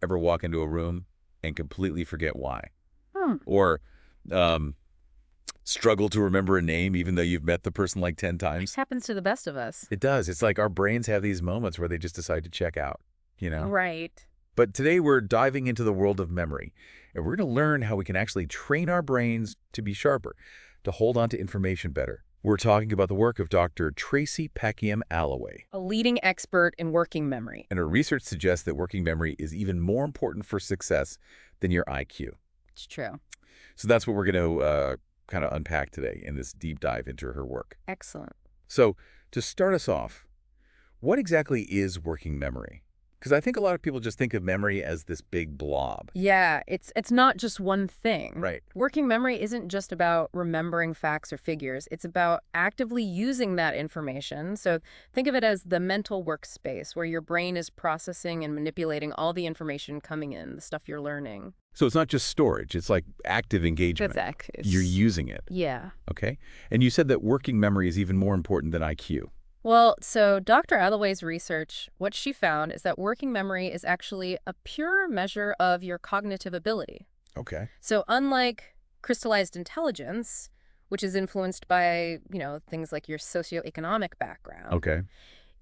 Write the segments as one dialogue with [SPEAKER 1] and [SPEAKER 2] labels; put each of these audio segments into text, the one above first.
[SPEAKER 1] Ever walk into a room and completely forget why?
[SPEAKER 2] Hmm.
[SPEAKER 1] Or um, struggle to remember a name even though you've met the person like 10 times?
[SPEAKER 2] Happens to the best of us.
[SPEAKER 1] It does. It's like our brains have these moments where they just decide to check out, you know?
[SPEAKER 2] Right.
[SPEAKER 1] But today we're diving into the world of memory, and we're going to learn how we can actually train our brains to be sharper, to hold on to information better. We're talking about the work of Dr. Tracy Packiam-Allaway,
[SPEAKER 2] A leading expert in working memory.
[SPEAKER 1] and her research suggests that working memory is even more important for success than your IQ.
[SPEAKER 2] It's true.
[SPEAKER 1] So that's what we're going to kind of unpack today in this deep dive into her work.
[SPEAKER 2] Excellent.
[SPEAKER 1] So to start us off, what exactly is working memory? Because I think a lot of people just think of memory as this big blob.
[SPEAKER 2] Yeah, it's not just one thing.
[SPEAKER 1] Right.
[SPEAKER 2] Working memory isn't just about remembering facts or figures. It's about actively using that information. So think of it as the mental workspace where your brain is processing and manipulating all the information coming in, the stuff you're learning.
[SPEAKER 1] So it's not just storage, it's like active engagement. You're using it.
[SPEAKER 2] Yeah.
[SPEAKER 1] Okay. And you said that working memory is even more important than IQ.
[SPEAKER 2] Well, so Dr. Allaway's research, what she found is that working memory is actually a pure measure of your cognitive ability.
[SPEAKER 1] Okay.
[SPEAKER 2] So unlike crystallized intelligence, which is influenced by, things like your socioeconomic background,
[SPEAKER 1] Okay.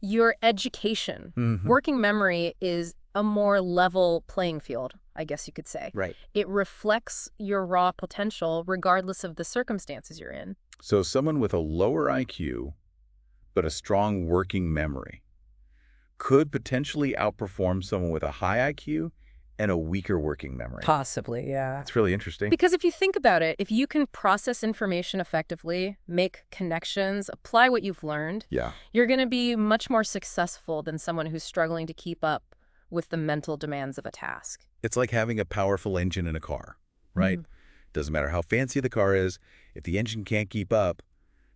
[SPEAKER 2] your education, working memory is a more level playing field, I guess you could say.
[SPEAKER 1] Right.
[SPEAKER 2] It reflects your raw potential regardless of the circumstances you're in.
[SPEAKER 1] So someone with a lower IQ, but a strong working memory, could potentially outperform someone with a high IQ and a weaker working memory.
[SPEAKER 2] Possibly, yeah.
[SPEAKER 1] That's really interesting.
[SPEAKER 2] Because if you think about it, if you can process information effectively, make connections, apply what you've learned,
[SPEAKER 1] Yeah.
[SPEAKER 2] you're going to be much more successful than someone who's struggling to keep up with the mental demands of a task.
[SPEAKER 1] It's like having a powerful engine in a car, right? Doesn't matter how fancy the car is, if the engine can't keep up,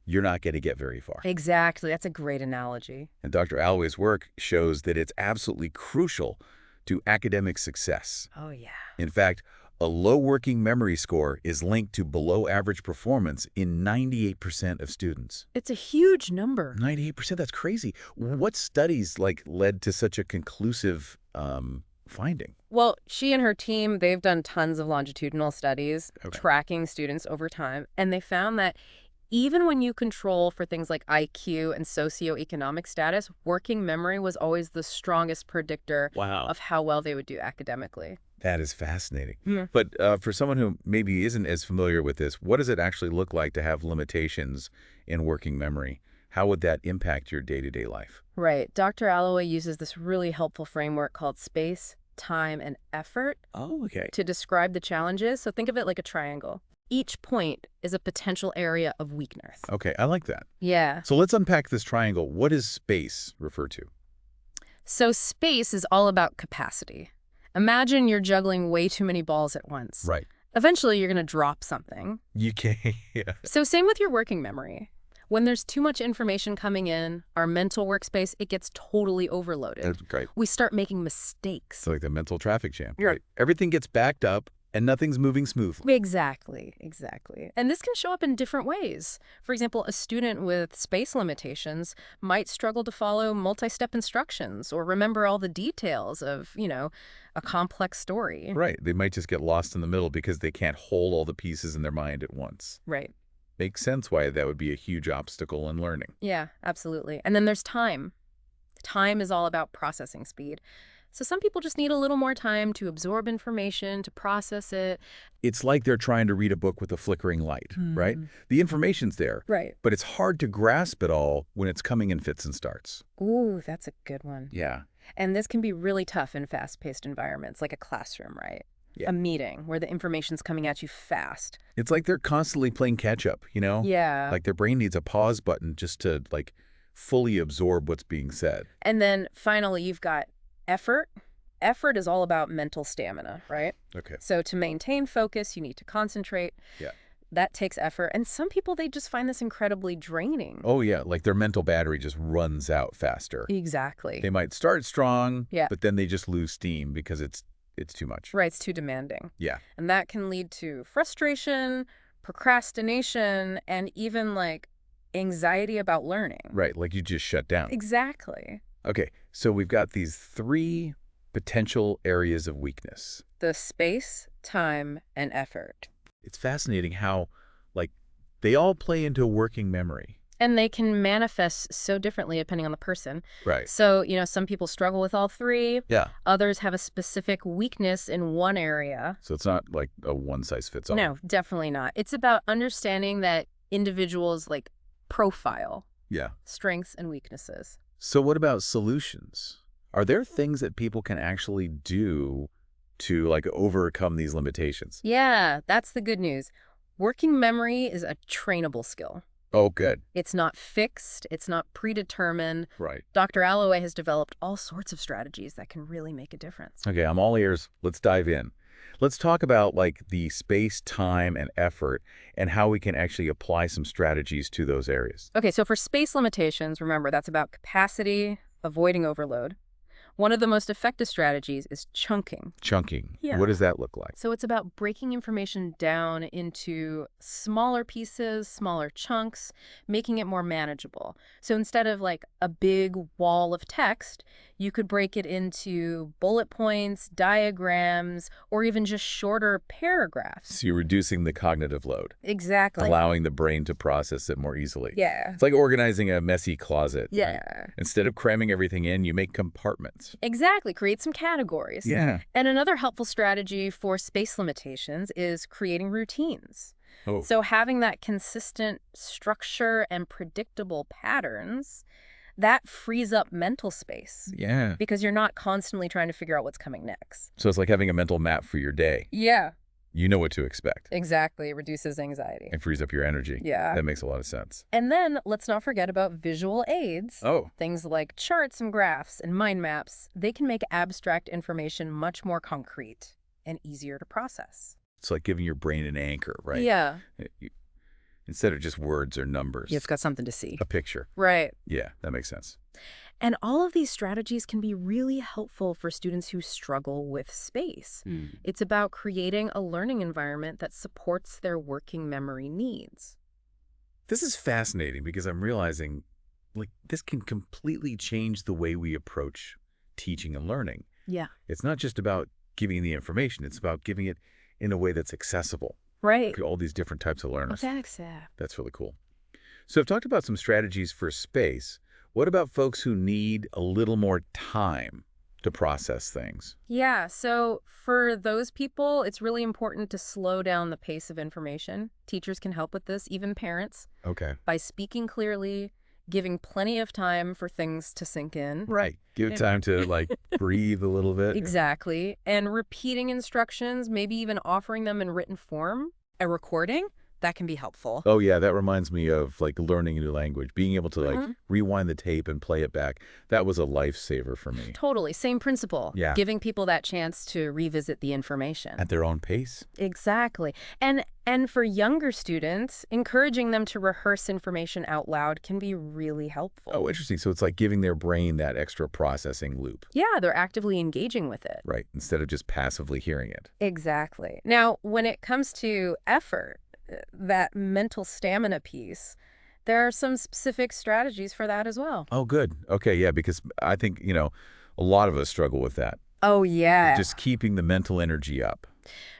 [SPEAKER 1] you're not going to get very far.
[SPEAKER 2] Exactly. That's a great analogy.
[SPEAKER 1] And Dr. Allaway's work shows that it's absolutely crucial to academic success.
[SPEAKER 2] Oh, yeah.
[SPEAKER 1] In fact, a low working memory score is linked to below average performance in 98% of students.
[SPEAKER 2] It's a huge number.
[SPEAKER 1] 98%, that's crazy. What studies led to such a conclusive finding?
[SPEAKER 2] Well, she and her team, they've done tons of longitudinal studies tracking students over time, and they found that even when you control for things like IQ and socioeconomic status, working memory was always the strongest predictor of how well they would do academically.
[SPEAKER 1] That is fascinating. But for someone who maybe isn't as familiar with this, what does it actually look like to have limitations in working memory? How would that impact your day-to-day life?
[SPEAKER 2] Right. Dr. Allaway uses this really helpful framework called space, time, and effort to describe the challenges. So think of it like a triangle. Each point is a potential area of weakness.
[SPEAKER 1] Okay, I like that.
[SPEAKER 2] Yeah.
[SPEAKER 1] So let's unpack this triangle. What does space refer to?
[SPEAKER 2] So space is all about capacity. Imagine you're juggling way too many balls at once.
[SPEAKER 1] Right.
[SPEAKER 2] Eventually, you're going to drop something.
[SPEAKER 1] You can, yeah.
[SPEAKER 2] So same with your working memory. When there's too much information coming in, our mental workspace, it gets totally overloaded.
[SPEAKER 1] That's great.
[SPEAKER 2] We start making mistakes.
[SPEAKER 1] It's like the mental traffic jam.
[SPEAKER 2] Yeah.
[SPEAKER 1] Right? Everything gets backed up and nothing's moving smoothly.
[SPEAKER 2] Exactly. And this can show up in different ways. For example, a student with space limitations might struggle to follow multi-step instructions or remember all the details of, a complex story.
[SPEAKER 1] Right. They might just get lost in the middle because they can't hold all the pieces in their mind at once.
[SPEAKER 2] Right.
[SPEAKER 1] Makes sense why that would be a huge obstacle in learning.
[SPEAKER 2] Yeah, absolutely. And then there's time. Time is all about processing speed. So some people just need a little more time to absorb information, to process it.
[SPEAKER 1] It's like they're trying to read a book with a flickering light, right? The information's there,
[SPEAKER 2] Right.
[SPEAKER 1] but it's hard to grasp it all when it's coming in fits and starts.
[SPEAKER 2] Ooh, that's a good one.
[SPEAKER 1] Yeah.
[SPEAKER 2] And this can be really tough in fast-paced environments, like a classroom, right?
[SPEAKER 1] Yeah.
[SPEAKER 2] A meeting where the information's coming at you fast.
[SPEAKER 1] It's like they're constantly playing catch up,
[SPEAKER 2] Yeah.
[SPEAKER 1] Like their brain needs a pause button just to fully absorb what's being said.
[SPEAKER 2] And then finally, you've got effort. Effort is all about mental stamina, right?
[SPEAKER 1] Okay.
[SPEAKER 2] So to maintain focus, you need to concentrate.
[SPEAKER 1] Yeah.
[SPEAKER 2] That takes effort. And some people, they just find this incredibly draining.
[SPEAKER 1] Oh, yeah. Like their mental battery just runs out faster.
[SPEAKER 2] Exactly.
[SPEAKER 1] They might start strong,
[SPEAKER 2] Yeah.
[SPEAKER 1] but then they just lose steam because it's too much.
[SPEAKER 2] Right, it's too demanding.
[SPEAKER 1] Yeah.
[SPEAKER 2] And that can lead to frustration, procrastination, and even anxiety about learning.
[SPEAKER 1] Right. Like you just shut down.
[SPEAKER 2] Exactly.
[SPEAKER 1] Okay. So we've got these three Potential areas of weakness.
[SPEAKER 2] The space, time, and effort.
[SPEAKER 1] It's fascinating how, like, they all play into working memory.
[SPEAKER 2] And they can manifest so differently depending on the person.
[SPEAKER 1] Right.
[SPEAKER 2] So, some people struggle with all three.
[SPEAKER 1] Yeah.
[SPEAKER 2] Others have a specific weakness in one area.
[SPEAKER 1] So it's not like a one-size-fits-all.
[SPEAKER 2] No, definitely not. It's about understanding that individuals, profile
[SPEAKER 1] Yeah.
[SPEAKER 2] strengths and weaknesses.
[SPEAKER 1] So what about solutions? Are there things that people can actually do to, overcome these limitations?
[SPEAKER 2] Yeah, that's the good news. Working memory is a trainable skill.
[SPEAKER 1] Oh, good.
[SPEAKER 2] It's not fixed. It's not predetermined.
[SPEAKER 1] Right.
[SPEAKER 2] Dr. Alloway has developed all sorts of strategies that can really make a difference.
[SPEAKER 1] Okay, I'm all ears. Let's dive in. Let's talk about, the space, time, and effort and how we can actually apply some strategies to those areas.
[SPEAKER 2] Okay, so for space limitations, remember, that's about capacity, avoiding overload. One of the most effective strategies is chunking.
[SPEAKER 1] Chunking.
[SPEAKER 2] Yeah.
[SPEAKER 1] What does that look like?
[SPEAKER 2] So it's about breaking information down into smaller pieces, smaller chunks, making it more manageable. So instead of a big wall of text, you could break it into bullet points, diagrams, or even just shorter paragraphs.
[SPEAKER 1] So you're reducing the cognitive load,
[SPEAKER 2] Exactly.
[SPEAKER 1] allowing the brain to process it more easily.
[SPEAKER 2] Yeah.
[SPEAKER 1] It's like organizing a messy closet.
[SPEAKER 2] Yeah.
[SPEAKER 1] Right? Instead of cramming everything in, you make compartments.
[SPEAKER 2] Exactly. Create some categories.
[SPEAKER 1] Yeah.
[SPEAKER 2] And another helpful strategy for space limitations is creating routines.
[SPEAKER 1] Oh.
[SPEAKER 2] So having that consistent structure and predictable patterns, that frees up mental space.
[SPEAKER 1] Yeah.
[SPEAKER 2] Because you're not constantly trying to figure out what's coming next.
[SPEAKER 1] So it's like having a mental map for your day.
[SPEAKER 2] Yeah.
[SPEAKER 1] You know what to expect.
[SPEAKER 2] Exactly. It reduces anxiety.
[SPEAKER 1] And frees up your energy.
[SPEAKER 2] Yeah.
[SPEAKER 1] That makes a lot of sense.
[SPEAKER 2] And then let's not forget about visual aids.
[SPEAKER 1] Oh.
[SPEAKER 2] Things like charts and graphs and mind maps. They can make abstract information much more concrete and easier to process.
[SPEAKER 1] It's like giving your brain an anchor, right?
[SPEAKER 2] Yeah.
[SPEAKER 1] Instead of just words or numbers.
[SPEAKER 2] It's got something to see.
[SPEAKER 1] A picture.
[SPEAKER 2] Right.
[SPEAKER 1] Yeah, that makes sense.
[SPEAKER 2] And all of these strategies can be really helpful for students who struggle with space. It's about creating a learning environment that supports their working memory needs.
[SPEAKER 1] This is fascinating because I'm realizing, this can completely change the way we approach teaching and learning.
[SPEAKER 2] Yeah.
[SPEAKER 1] It's not just about giving the information. It's about giving it in a way that's accessible.
[SPEAKER 2] Right.
[SPEAKER 1] To all these different types of learners.
[SPEAKER 2] Exactly.
[SPEAKER 1] That's really cool. So I've talked about some strategies for space. What about folks who need a little more time to process things?
[SPEAKER 2] Yeah, so for those people, it's really important to slow down the pace of information. Teachers can help with this, even parents.
[SPEAKER 1] Okay.
[SPEAKER 2] By speaking clearly, giving plenty of time for things to sink in.
[SPEAKER 1] Right. Give time to breathe a little bit.
[SPEAKER 2] Exactly. And repeating instructions, maybe even offering them in written form, a recording, that can be helpful.
[SPEAKER 1] Oh, yeah. That reminds me of learning a new language, being able to rewind the tape and play it back. That was a lifesaver for me.
[SPEAKER 2] Totally. Same principle.
[SPEAKER 1] Yeah.
[SPEAKER 2] Giving people that chance to revisit the information.
[SPEAKER 1] At their own pace.
[SPEAKER 2] Exactly. And for younger students, encouraging them to rehearse information out loud can be really helpful.
[SPEAKER 1] Oh, interesting. So it's like giving their brain that extra processing loop.
[SPEAKER 2] Yeah, they're actively engaging with it.
[SPEAKER 1] Right. Instead of just passively hearing it.
[SPEAKER 2] Exactly. Now, when it comes to effort, that mental stamina piece, there are some specific strategies for that as well.
[SPEAKER 1] Oh, good. Okay, yeah, because I think, a lot of us struggle with that.
[SPEAKER 2] Oh, yeah.
[SPEAKER 1] Just keeping the mental energy up.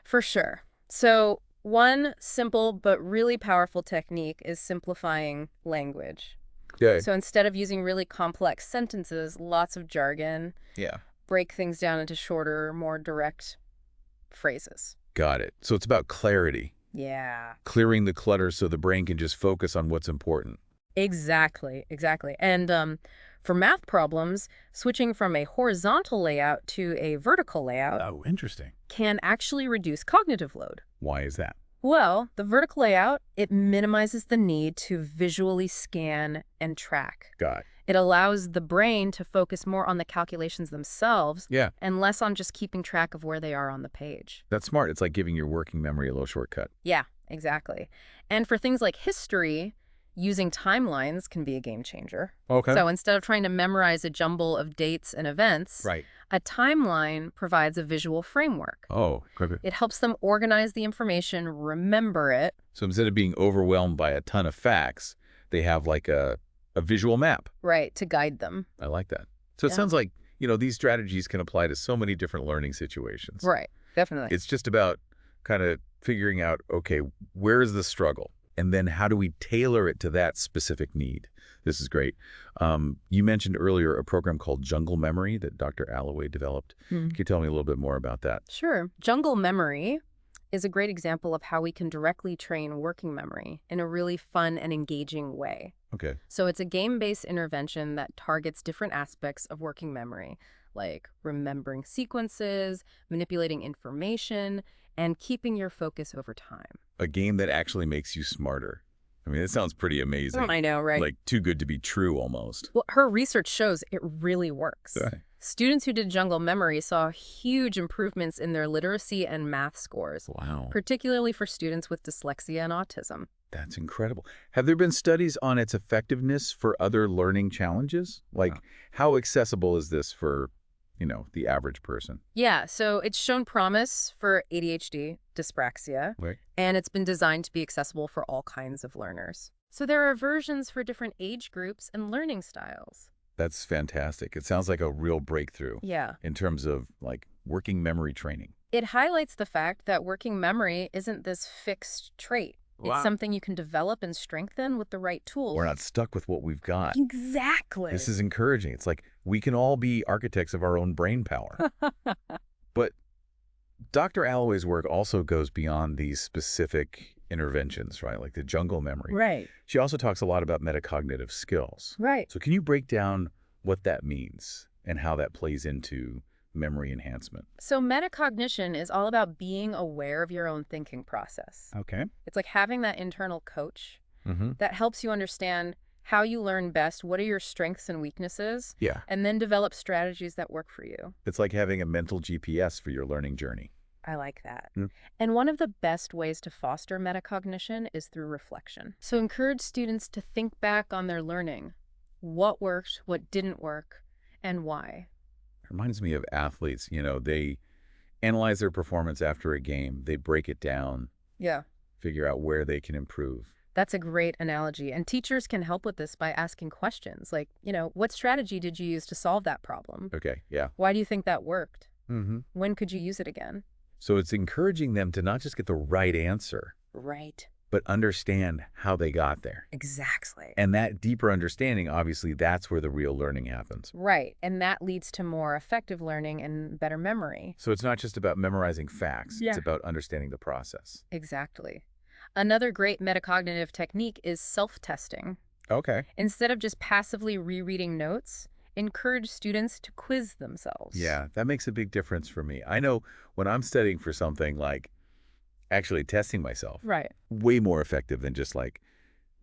[SPEAKER 2] For sure. So one simple but really powerful technique is simplifying language.
[SPEAKER 1] Yeah.
[SPEAKER 2] So instead of using really complex sentences, lots of jargon, break things down into shorter, more direct phrases.
[SPEAKER 1] Got it. So it's about clarity.
[SPEAKER 2] Yeah.
[SPEAKER 1] Clearing the clutter so the brain can just focus on what's important.
[SPEAKER 2] Exactly. And for math problems, switching from a horizontal layout to a vertical layout
[SPEAKER 1] Oh, interesting.
[SPEAKER 2] can actually reduce cognitive load.
[SPEAKER 1] Why is that?
[SPEAKER 2] Well, the vertical layout, it minimizes the need to visually scan and track.
[SPEAKER 1] Got it.
[SPEAKER 2] It allows the brain to focus more on the calculations themselves
[SPEAKER 1] Yeah.
[SPEAKER 2] and less on just keeping track of where they are on the page.
[SPEAKER 1] That's smart. It's like giving your working memory a little shortcut.
[SPEAKER 2] Yeah, exactly. And for things like history, using timelines can be a game changer.
[SPEAKER 1] Okay.
[SPEAKER 2] So instead of trying to memorize a jumble of dates and events,
[SPEAKER 1] Right.
[SPEAKER 2] a timeline provides a visual framework.
[SPEAKER 1] Oh, okay.
[SPEAKER 2] It helps them organize the information, remember it.
[SPEAKER 1] So instead of being overwhelmed by a ton of facts, they have a visual map.
[SPEAKER 2] Right, to guide them.
[SPEAKER 1] I like that. So it
[SPEAKER 2] Yeah.
[SPEAKER 1] sounds like these strategies can apply to so many different learning situations.
[SPEAKER 2] Right. Definitely.
[SPEAKER 1] It's just about kind of figuring out, okay, where is the struggle? And then how do we tailor it to that specific need? This is great. You mentioned earlier a program called Jungle Memory that Dr. Alloway developed. Can you tell me a little bit more about that?
[SPEAKER 2] Sure. Jungle Memory is a great example of how we can directly train working memory in a really fun and engaging way.
[SPEAKER 1] Okay.
[SPEAKER 2] So it's a game-based intervention that targets different aspects of working memory, like remembering sequences, manipulating information, and keeping your focus over time.
[SPEAKER 1] A game that actually makes you smarter. I mean, it sounds pretty amazing.
[SPEAKER 2] I know, right?
[SPEAKER 1] Like too good to be true almost.
[SPEAKER 2] Well, her research shows it really works.
[SPEAKER 1] Okay.
[SPEAKER 2] Students who did Jungle Memory saw huge improvements in their literacy and math scores,
[SPEAKER 1] Wow.
[SPEAKER 2] particularly for students with dyslexia and autism.
[SPEAKER 1] That's incredible. Have there been studies on its effectiveness for other learning challenges? Like, how accessible is this for, the average person?
[SPEAKER 2] Yeah, so it's shown promise for ADHD, dyspraxia,
[SPEAKER 1] Right.
[SPEAKER 2] and it's been designed to be accessible for all kinds of learners. So there are versions for different age groups and learning styles.
[SPEAKER 1] That's fantastic. It sounds like a real breakthrough
[SPEAKER 2] Yeah.
[SPEAKER 1] in terms of, like, working memory training.
[SPEAKER 2] It highlights the fact that working memory isn't this fixed trait.
[SPEAKER 1] Wow.
[SPEAKER 2] It's something you can develop and strengthen with the right tools.
[SPEAKER 1] We're not stuck with what we've got.
[SPEAKER 2] Exactly.
[SPEAKER 1] This is encouraging. It's like we can all be architects of our own brain power. But Dr. Alloway's work also goes beyond these specific interventions, right? Like the jungle memory.
[SPEAKER 2] Right.
[SPEAKER 1] She also talks a lot about metacognitive skills.
[SPEAKER 2] Right.
[SPEAKER 1] So can you break down what that means and how that plays into memory enhancement?
[SPEAKER 2] So metacognition is all about being aware of your own thinking process.
[SPEAKER 1] Okay.
[SPEAKER 2] It's like having that internal coach
[SPEAKER 1] Mm-hmm.
[SPEAKER 2] that helps you understand how you learn best, what are your strengths and weaknesses,
[SPEAKER 1] Yeah.
[SPEAKER 2] and then develop strategies that work for you.
[SPEAKER 1] It's like having a mental GPS for your learning journey.
[SPEAKER 2] I like that.
[SPEAKER 1] Mm.
[SPEAKER 2] And one of the best ways to foster metacognition is through reflection. So encourage students to think back on their learning. What worked, what didn't work, and why.
[SPEAKER 1] It reminds me of athletes. They analyze their performance after a game. They break it down,
[SPEAKER 2] Yeah.
[SPEAKER 1] figure out where they can improve.
[SPEAKER 2] That's a great analogy. And teachers can help with this by asking questions like, what strategy did you use to solve that problem?
[SPEAKER 1] Okay, yeah.
[SPEAKER 2] Why do you think that worked?
[SPEAKER 1] Mm-hmm.
[SPEAKER 2] When could you use it again?
[SPEAKER 1] So it's encouraging them to not just get the right answer,
[SPEAKER 2] Right.
[SPEAKER 1] but understand how they got there.
[SPEAKER 2] Exactly.
[SPEAKER 1] And that deeper understanding, obviously, that's where the real learning happens.
[SPEAKER 2] Right. And that leads to more effective learning and better memory.
[SPEAKER 1] So it's not just about memorizing facts.
[SPEAKER 2] Yeah.
[SPEAKER 1] It's about understanding the process.
[SPEAKER 2] Exactly. Another great metacognitive technique is self-testing.
[SPEAKER 1] Okay.
[SPEAKER 2] Instead of just passively rereading notes, encourage students to quiz themselves.
[SPEAKER 1] Yeah, that makes a big difference for me. I know when I'm studying for something, like actually testing myself,
[SPEAKER 2] Right.
[SPEAKER 1] way more effective than just like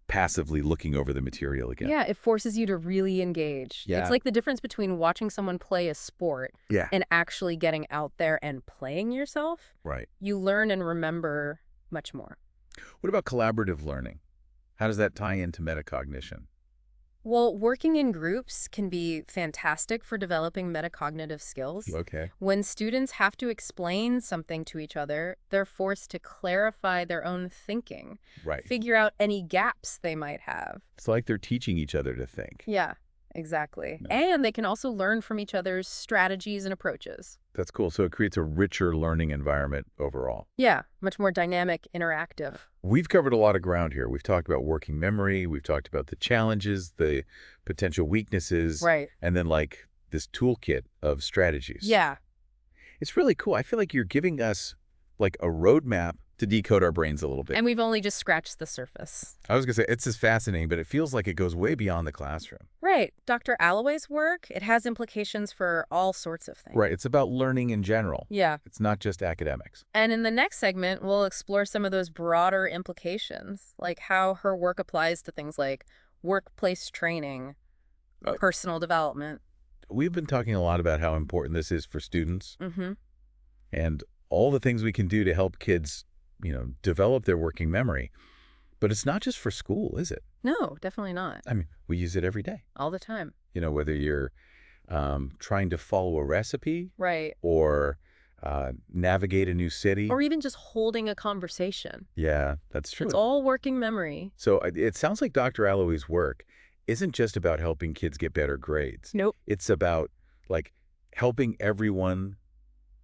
[SPEAKER 1] passively looking over the material again.
[SPEAKER 2] Yeah, it forces you to really engage.
[SPEAKER 1] Yeah.
[SPEAKER 2] It's like the difference between watching someone play a sport
[SPEAKER 1] Yeah.
[SPEAKER 2] and actually getting out there and playing yourself.
[SPEAKER 1] Right.
[SPEAKER 2] You learn and remember much more.
[SPEAKER 1] What about collaborative learning? How does that tie into metacognition?
[SPEAKER 2] Well, working in groups can be fantastic for developing metacognitive skills.
[SPEAKER 1] Okay.
[SPEAKER 2] When students have to explain something to each other, they're forced to clarify their own thinking,
[SPEAKER 1] Right.
[SPEAKER 2] figure out any gaps they might have.
[SPEAKER 1] It's like they're teaching each other to think.
[SPEAKER 2] Yeah, exactly.
[SPEAKER 1] No.
[SPEAKER 2] And they can also learn from each other's strategies and approaches.
[SPEAKER 1] That's cool. So it creates a richer learning environment overall.
[SPEAKER 2] Yeah, much more dynamic, interactive.
[SPEAKER 1] We've covered a lot of ground here. We've talked about working memory. We've talked about the challenges, the potential weaknesses,
[SPEAKER 2] Right.
[SPEAKER 1] and then like this toolkit of strategies.
[SPEAKER 2] Yeah.
[SPEAKER 1] It's really cool. I feel like you're giving us like a roadmap to decode our brains a little bit.
[SPEAKER 2] And we've only just scratched the surface.
[SPEAKER 1] I was going to say, it's just fascinating, but it feels like it goes way beyond the classroom.
[SPEAKER 2] Right. Dr. Alloway's work, it has implications for all sorts of things.
[SPEAKER 1] Right. It's about learning in general.
[SPEAKER 2] Yeah.
[SPEAKER 1] It's not just academics.
[SPEAKER 2] And in the next segment, we'll explore some of those broader implications, like how her work applies to things like workplace training, personal development.
[SPEAKER 1] We've been talking a lot about how important this is for students
[SPEAKER 2] Mm-hmm.
[SPEAKER 1] and all the things we can do to help kids, develop their working memory. But it's not just for school, is it?
[SPEAKER 2] No, definitely not.
[SPEAKER 1] I mean, we use it every day.
[SPEAKER 2] All the time.
[SPEAKER 1] Whether you're trying to follow a recipe
[SPEAKER 2] Right.
[SPEAKER 1] or navigate a new city.
[SPEAKER 2] Or even just holding a conversation.
[SPEAKER 1] Yeah, that's true.
[SPEAKER 2] It's all working memory.
[SPEAKER 1] So it sounds like Dr. Alloway's work isn't just about helping kids get better grades.
[SPEAKER 2] Nope.
[SPEAKER 1] It's about like helping everyone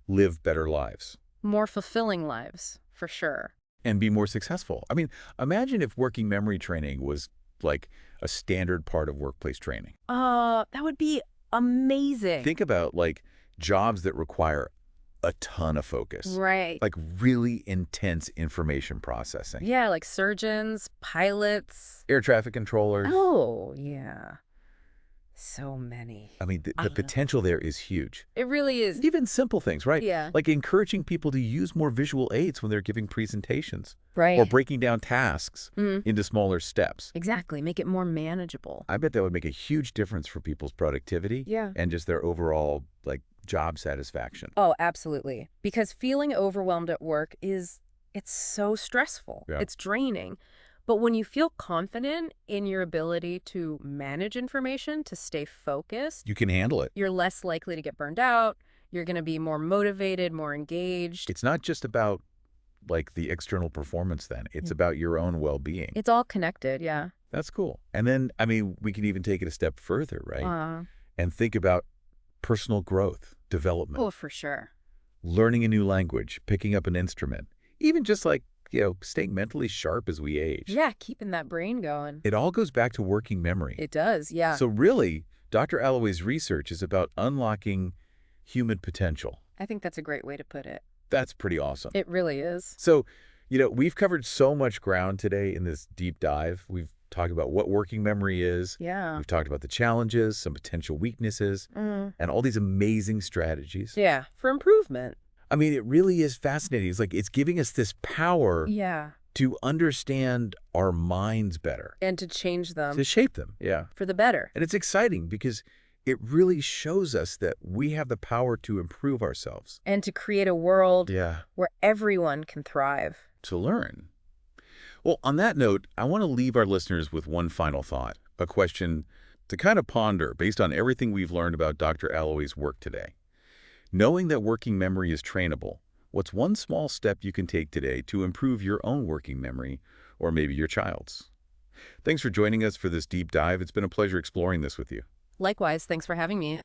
[SPEAKER 1] live better lives
[SPEAKER 2] More fulfilling lives, for sure.
[SPEAKER 1] and be more successful. I mean, imagine if working memory training was like a standard part of workplace training.
[SPEAKER 2] That would be amazing.
[SPEAKER 1] Think about like jobs that require a ton of focus,
[SPEAKER 2] Right.
[SPEAKER 1] like really intense information processing.
[SPEAKER 2] Yeah, like surgeons, pilots.
[SPEAKER 1] Air traffic controllers.
[SPEAKER 2] Oh, yeah. So many.
[SPEAKER 1] I mean, the potential there is huge.
[SPEAKER 2] It really is.
[SPEAKER 1] Even simple things, right?
[SPEAKER 2] Yeah.
[SPEAKER 1] Like encouraging people to use more visual aids when they're giving presentations
[SPEAKER 2] Right.
[SPEAKER 1] or breaking down tasks into smaller steps.
[SPEAKER 2] Exactly. Make it more manageable.
[SPEAKER 1] I bet that would make a huge difference for people's productivity
[SPEAKER 2] Yeah.
[SPEAKER 1] and just their overall like job satisfaction.
[SPEAKER 2] Oh, absolutely. Because feeling overwhelmed at work it's so stressful.
[SPEAKER 1] Yeah.
[SPEAKER 2] It's draining. But when you feel confident in your ability to manage information, to stay focused,
[SPEAKER 1] You can handle it.
[SPEAKER 2] you're less likely to get burned out. You're going to be more motivated, more engaged.
[SPEAKER 1] It's not just about like the external performance then. It's about your own well-being.
[SPEAKER 2] It's all connected, yeah.
[SPEAKER 1] That's cool. And then, I mean, we can even take it a step further, right?
[SPEAKER 2] Uh,
[SPEAKER 1] And think about personal growth, development,
[SPEAKER 2] oh, for sure.
[SPEAKER 1] learning a new language, picking up an instrument, even just like, staying mentally sharp as we age.
[SPEAKER 2] Yeah, keeping that brain going.
[SPEAKER 1] It all goes back to working memory.
[SPEAKER 2] It does, yeah.
[SPEAKER 1] So really, Dr. Alloway's research is about unlocking human potential.
[SPEAKER 2] I think that's a great way to put it.
[SPEAKER 1] That's pretty awesome.
[SPEAKER 2] It really is.
[SPEAKER 1] So, we've covered so much ground today in this deep dive. We've talked about what working memory is.
[SPEAKER 2] Yeah.
[SPEAKER 1] We've talked about the challenges, some potential weaknesses, and all these amazing strategies.
[SPEAKER 2] Yeah, for improvement.
[SPEAKER 1] I mean, it really is fascinating. It's like it's giving us this power
[SPEAKER 2] Yeah.
[SPEAKER 1] to understand our minds better,
[SPEAKER 2] And to change them
[SPEAKER 1] to shape them. Yeah.
[SPEAKER 2] for the better.
[SPEAKER 1] And it's exciting because it really shows us that we have the power to improve ourselves.
[SPEAKER 2] And to create a world
[SPEAKER 1] Yeah.
[SPEAKER 2] where everyone can thrive.
[SPEAKER 1] To learn. Well, on that note, I want to leave our listeners with one final thought, a question to kind of ponder based on everything we've learned about Dr. Alloway's work today. Knowing that working memory is trainable, what's one small step you can take today to improve your own working memory, or maybe your child's? Thanks for joining us for this deep dive. It's been a pleasure exploring this with you.
[SPEAKER 2] Likewise, thanks for having me.